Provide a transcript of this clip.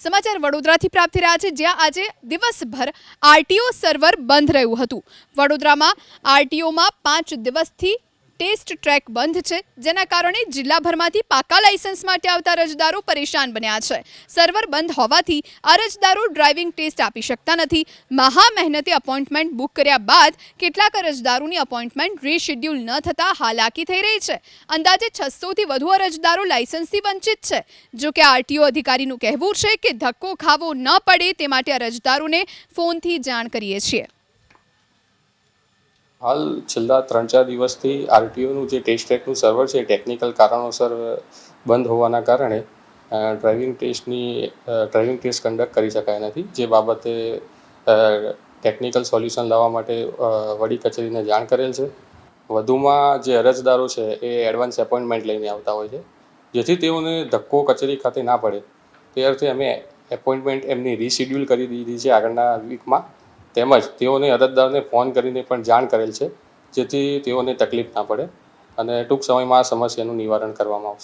સમાચાર વડોદરાથી પ્રાપ્ત થઈ રહ્યા છે, જ્યાં આજે દિવસભર આરટીઓ સર્વર બંધ રહ્યું હતું। વડોદરામાં આરટીઓમાં 5 દિવસથી ટેસ્ટ ટ્રેક બંધ છે, જેના કારણે જિલ્લાભરમાંથી પાકા લાયસન્સ માટે આવતા અરજદારો પરેશાન બન્યા છે। સર્વર બંધ હોવાથી અરજદારો ડ્રાઇવિંગ ટેસ્ટ આપી શકતા નથી। મહા મહેનતે અપોઇન્ટમેન્ટ બુક કર્યા બાદ કેટલાક અરજદારોની અપોઇન્ટમેન્ટ રીશેડ્યુલ ન થતા હાલાકી થઈ રહી છે। અંદાજે 600થી વધુ અરજદારો લાયસન્સથી વંચિત છે। જો કે આરટીઓ અધિકારીનું કહેવું છે કે ધક્કો ખાવો ન પડે તે માટે અરજદારોને ફોનથી જાણ કરીએ છીએ। હાલ છેલ્લા 3-4 દિવસથી આરટીઓનું જે ટેસ્ટ ટ્રેકનું સર્વર છે ટેકનિકલ કારણોસર બંધ હોવાના કારણે ડ્રાઇવિંગ ટેસ્ટ કન્ડક્ટ કરી શકાય નથી, જે બાબતે ટેકનિકલ સોલ્યુશન લાવવા માટે વડી કચેરીને જાણ કરેલ છે। વધુમાં જે અરજદારો છે એ એડવાન્સ એપોઇન્ટમેન્ટ લઈને આવતા હોય છે, જેથી તેઓને ધક્કો કચેરી ખાતે ના પડે તે અર્થે અમે એપોઇન્ટમેન્ટ એમની રીશેડ્યુલ કરી દીધી છે આગળના વીકમાં। તેમજ તેઓને અરજદારને ફોન કરીને પણ જાણ કરેલ છે, જેથી તેઓને તકલીફ ના પડે અને ટૂંક સમયમાં આ સમસ્યાનું નિવારણ કરવામાં આવશે।